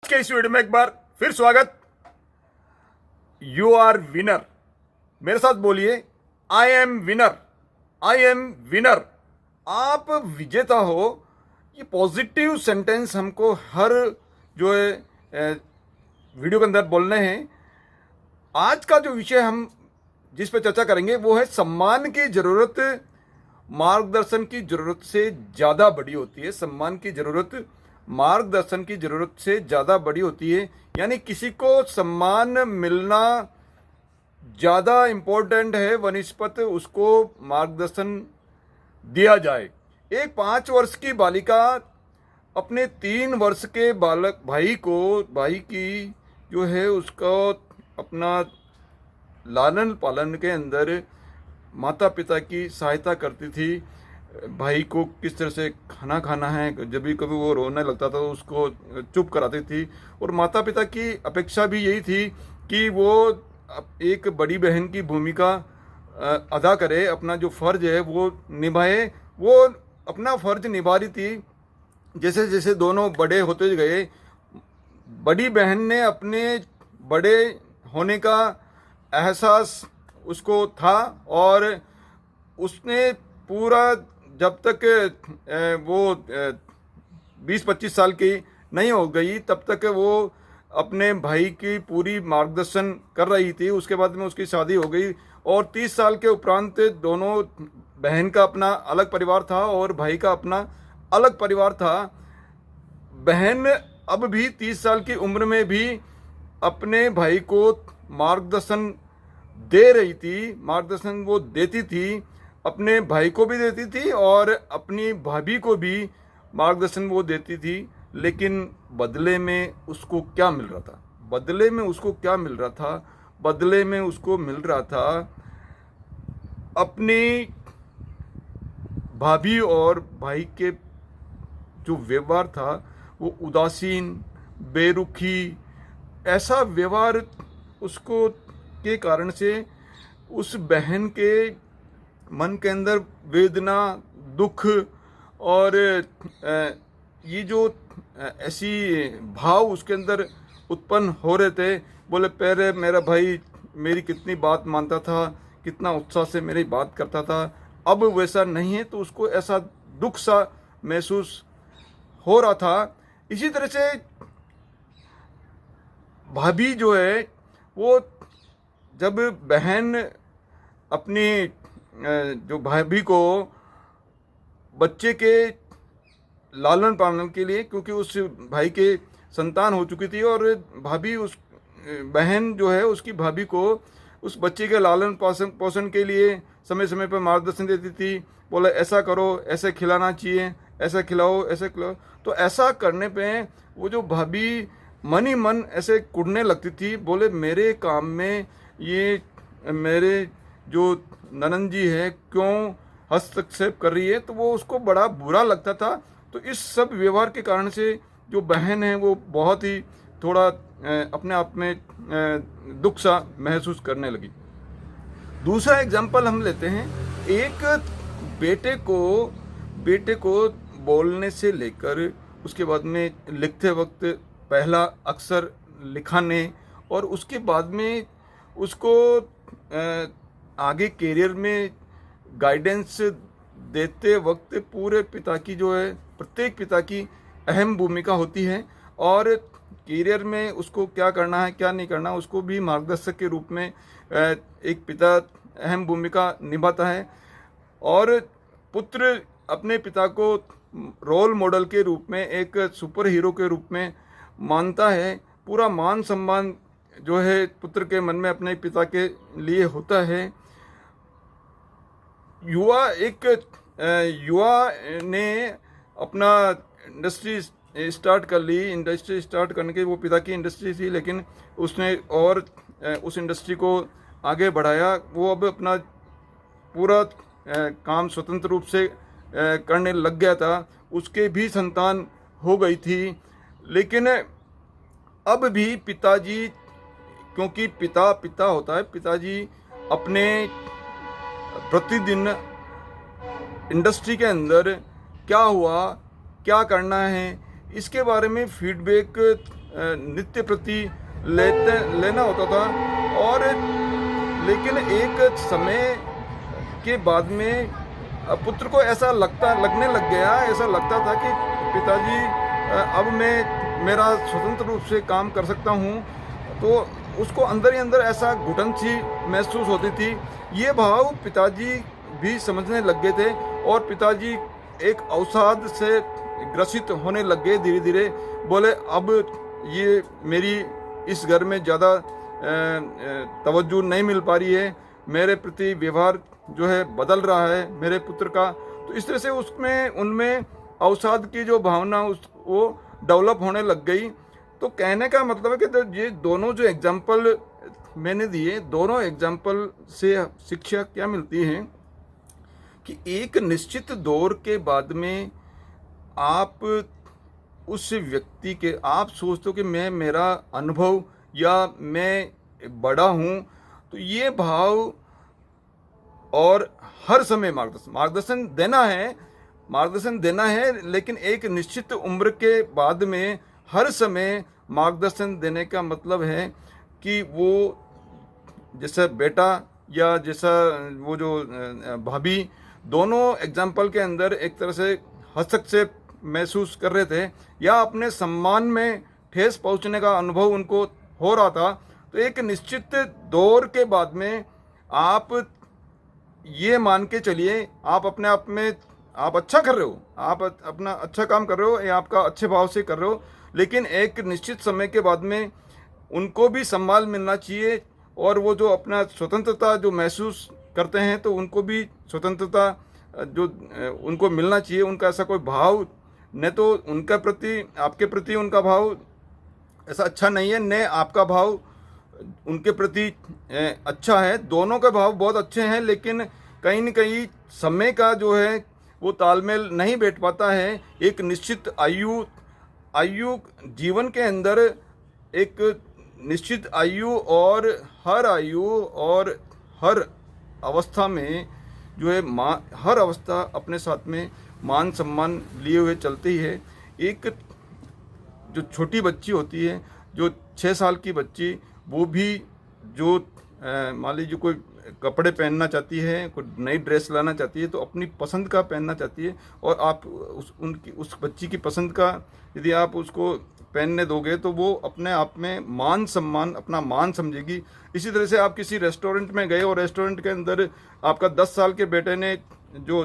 के इस वीडियो में एक बार फिर स्वागत। You are winner. मेरे साथ बोलिए, I am winner, I am winner. आप विजेता हो। ये पॉजिटिव सेंटेंस हमको हर जो है वीडियो के अंदर बोलने हैं। आज का जो विषय हम जिस पर चर्चा करेंगे वो है सम्मान की जरूरत मार्गदर्शन की जरूरत से ज़्यादा बड़ी होती है। सम्मान की जरूरत मार्गदर्शन की जरूरत से ज़्यादा बड़ी होती है। यानी किसी को सम्मान मिलना ज़्यादा इम्पोर्टेंट है बनस्पत उसको मार्गदर्शन दिया जाए। एक 5 वर्ष की बालिका अपने 3 वर्ष के बालक भाई की जो है उसको अपना लालन पालन के अंदर माता पिता की सहायता करती थी। भाई को किस तरह से खाना खाना है, जब भी कभी वो रोने लगता था तो उसको चुप कराती थी। और माता पिता की अपेक्षा भी यही थी कि वो एक बड़ी बहन की भूमिका अदा करे, अपना जो फ़र्ज है वो निभाए। वो अपना फ़र्ज निभा रही थी। जैसे जैसे दोनों बड़े होते गए, बड़ी बहन ने अपने बड़े होने का एहसास उसको था और उसने पूरा जब तक वो 20-25 साल की नहीं हो गई तब तक वो अपने भाई की पूरी मार्गदर्शन कर रही थी। उसके बाद में उसकी शादी हो गई और 30 साल के उपरांत दोनों बहन का अपना अलग परिवार था और भाई का अपना अलग परिवार था। बहन अब भी 30 साल की उम्र में भी अपने भाई को मार्गदर्शन दे रही थी। मार्गदर्शन वो देती थी, अपने भाई को भी देती थी और अपनी भाभी को भी मार्गदर्शन वो देती थी। लेकिन बदले में उसको क्या मिल रहा था? बदले में उसको क्या मिल रहा था? बदले में उसको मिल रहा था अपनी भाभी और भाई के जो व्यवहार था वो उदासीन, बेरुखी, ऐसा व्यवहार उसको के कारण से उस बहन के मन के अंदर वेदना, दुख और ये जो ऐसी भाव उसके अंदर उत्पन्न हो रहे थे। बोले पहले मेरा भाई मेरी कितनी बात मानता था, कितना उत्साह से मेरी बात करता था, अब वैसा नहीं है। तो उसको ऐसा दुख सा महसूस हो रहा था। इसी तरह से भाभी जो है वो जब बहन अपनी जो भाभी को बच्चे के लालन पालन के लिए, क्योंकि उस भाई के संतान हो चुकी थी और भाभी उस बहन जो है उसकी भाभी को उस बच्चे के लालन पोषण के लिए समय समय पर मार्गदर्शन देती थी। बोले ऐसा करो, ऐसे खिलाना चाहिए, ऐसा खिलाओ, ऐसे खिलाओ। तो ऐसा करने पे वो जो भाभी मन ही मन ऐसे कुड़ने लगती थी। बोले मेरे काम में ये मेरे जो ननंद जी है क्यों हस्तक्षेप कर रही है। तो वो उसको बड़ा बुरा लगता था। तो इस सब व्यवहार के कारण से जो बहन है वो बहुत ही थोड़ा अपने आप में दुख सा महसूस करने लगी। दूसरा एग्जाम्पल हम लेते हैं। एक बेटे को बोलने से लेकर उसके बाद में लिखते वक्त पहला अक्षर लिखाने और उसके बाद में उसको आगे करियर में गाइडेंस देते वक्त पूरे पिता की जो है प्रत्येक पिता की अहम भूमिका होती है। और करियर में उसको क्या करना है क्या नहीं करना उसको भी मार्गदर्शक के रूप में एक पिता अहम भूमिका निभाता है। और पुत्र अपने पिता को रोल मॉडल के रूप में, एक सुपर हीरो के रूप में मानता है। पूरा मान सम्मान जो है पुत्र के मन में अपने पिता के लिए होता है। युवा ने अपना इंडस्ट्री स्टार्ट कर ली। इंडस्ट्री स्टार्ट करने के वो पिता की इंडस्ट्री थी लेकिन उसने और उस इंडस्ट्री को आगे बढ़ाया। वो अब अपना पूरा काम स्वतंत्र रूप से करने लग गया था। उसके भी संतान हो गई थी। लेकिन अब भी पिताजी, क्योंकि पिता होता है, पिताजी अपने प्रतिदिन इंडस्ट्री के अंदर क्या हुआ, क्या करना है, इसके बारे में फीडबैक नित्य प्रति लेना होता था। और लेकिन एक समय के बाद में पुत्र को ऐसा लगने लग गया, ऐसा लगता था कि पिताजी अब मैं मेरा स्वतंत्र रूप से काम कर सकता हूँ। तो उसको अंदर ही अंदर ऐसा घुटन सी महसूस होती थी। ये भाव पिताजी भी समझने लग गए थे और पिताजी एक अवसाद से ग्रसित होने लग गए धीरे धीरे। बोले अब ये मेरी इस घर में ज़्यादा तवज्जो नहीं मिल पा रही है, मेरे प्रति व्यवहार जो है बदल रहा है मेरे पुत्र का। तो इस तरह से उसमें उनमें अवसाद की जो भावना वो डेवलप होने लग गई। तो कहने का मतलब है कि ये दोनों जो एग्जाम्पल मैंने दिए, दोनों एग्जाम्पल से शिक्षा क्या मिलती है कि एक निश्चित दौर के बाद में आप उस व्यक्ति के आप सोचते हो कि मैं मेरा अनुभव या मैं बड़ा हूँ, तो ये भाव और हर समय मार्गदर्शन देना है, लेकिन एक निश्चित उम्र के बाद में हर समय मार्गदर्शन देने का मतलब है कि वो जैसा बेटा या जैसा वो जो भाभी, दोनों एग्जाम्पल के अंदर एक तरह से हस्तक्षेप महसूस कर रहे थे या अपने सम्मान में ठेस पहुंचने का अनुभव उनको हो रहा था। तो एक निश्चित दौर के बाद में आप ये मान के चलिए, आप अपने आप में आप अच्छा कर रहे हो, आप अपना अच्छा काम कर रहे हो या आपका अच्छे भाव से कर रहे हो, लेकिन एक निश्चित समय के बाद में उनको भी सम्मान मिलना चाहिए। और वो जो अपना स्वतंत्रता जो महसूस करते हैं तो उनको भी स्वतंत्रता जो उनको मिलना चाहिए। उनका ऐसा कोई भाव न तो उनका प्रति आपके प्रति उनका भाव ऐसा अच्छा नहीं है, न आपका भाव उनके प्रति अच्छा है। दोनों के भाव बहुत अच्छे हैं, लेकिन कहीं न कहीं समय का जो है वो तालमेल नहीं बैठ पाता है। एक निश्चित आयु जीवन के अंदर एक निश्चित आयु और हर अवस्था में जो है हर अवस्था अपने साथ में मान सम्मान लिए हुए चलती है। एक जो छोटी बच्ची होती है, जो 6 साल की बच्ची, वो भी जो मान लीजिए कोई कपड़े पहनना चाहती है, कोई नई ड्रेस लाना चाहती है, तो अपनी पसंद का पहनना चाहती है। और आप उस बच्ची की पसंद का यदि आप उसको पहनने दोगे तो वो अपने आप में अपना मान समझेगी। इसी तरह से आप किसी रेस्टोरेंट में गए और रेस्टोरेंट के अंदर आपका 10 साल के बेटे ने जो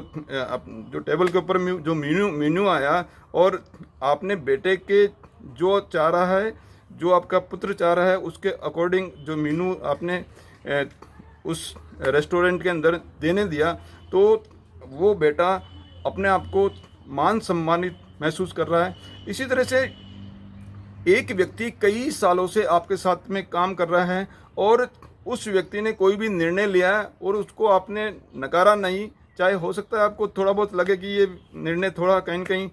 टेबल के ऊपर जो मेन्यू आया और आपने बेटे के जो चाह रहा है, जो आपका पुत्र चाह रहा है, उसके अकॉर्डिंग जो मेन्यू आपने उस रेस्टोरेंट के अंदर देने दिया, तो वो बेटा अपने आप को मान सम्मानित महसूस कर रहा है। इसी तरह से एक व्यक्ति कई सालों से आपके साथ में काम कर रहा है और उस व्यक्ति ने कोई भी निर्णय लिया है और उसको आपने नकारा नहीं, चाहे हो सकता है आपको थोड़ा बहुत लगे कि ये निर्णय थोड़ा कहीं न कहीं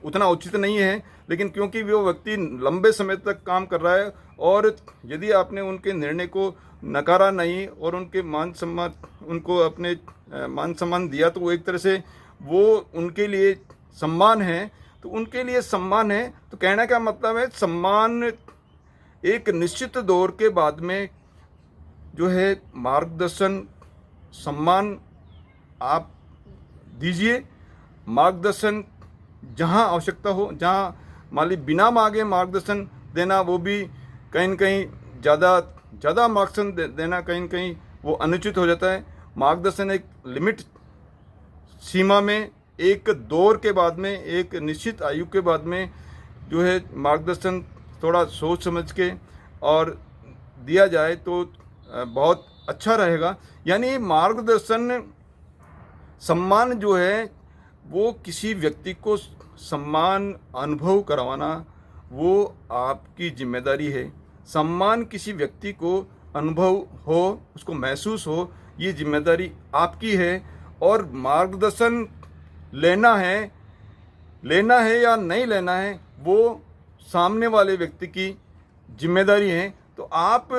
उतना उचित नहीं है, लेकिन क्योंकि वो व्यक्ति लंबे समय तक काम कर रहा है और यदि आपने उनके निर्णय को नकारा नहीं और उनको अपने मान सम्मान दिया, तो वो एक तरह से वो उनके लिए सम्मान है। तो उनके लिए सम्मान है, तो कहने का मतलब है सम्मान एक निश्चित दौर के बाद में जो है मार्गदर्शन सम्मान आप दीजिए। मार्गदर्शन जहाँ आवश्यकता हो, जहाँ मान ली बिना मांगे मार्गदर्शन देना वो भी कहीं न कहीं ज़्यादा मार्गदर्शन देना कहीं न कहीं वो अनुचित हो जाता है। मार्गदर्शन एक लिमिट सीमा में, एक दौर के बाद में, एक निश्चित आयु के बाद में जो है मार्गदर्शन थोड़ा सोच समझ के और दिया जाए तो बहुत अच्छा रहेगा। यानी मार्गदर्शन सम्मान जो है वो किसी व्यक्ति को सम्मान अनुभव करवाना वो आपकी जिम्मेदारी है। सम्मान किसी व्यक्ति को अनुभव हो, उसको महसूस हो, ये जिम्मेदारी आपकी है। और मार्गदर्शन लेना है या नहीं लेना है वो सामने वाले व्यक्ति की जिम्मेदारी है। तो आप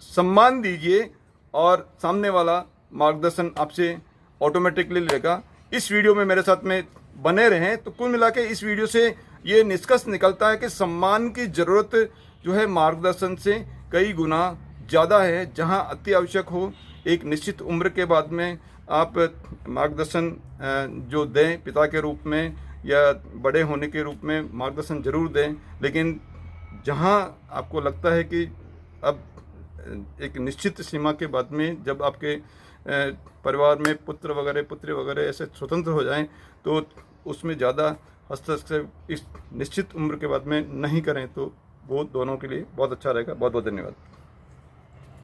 सम्मान दीजिए और सामने वाला मार्गदर्शन आपसे ऑटोमेटिकली लेगा। इस वीडियो में मेरे साथ में बने रहें। तो कुल मिला के इस वीडियो से ये निष्कर्ष निकलता है कि सम्मान की ज़रूरत जो है मार्गदर्शन से कई गुना ज़्यादा है। जहां अति आवश्यक हो, एक निश्चित उम्र के बाद में आप मार्गदर्शन जो दें पिता के रूप में या बड़े होने के रूप में मार्गदर्शन जरूर दें, लेकिन जहां आपको लगता है कि अब एक निश्चित सीमा के बाद में जब आपके परिवार में पुत्र वगैरह पुत्री वगैरह ऐसे स्वतंत्र हो जाएं, तो उसमें ज़्यादा हस्तक्षेप इस निश्चित उम्र के बाद में नहीं करें, तो वो दोनों के लिए बहुत अच्छा रहेगा। बहुत बहुत धन्यवाद।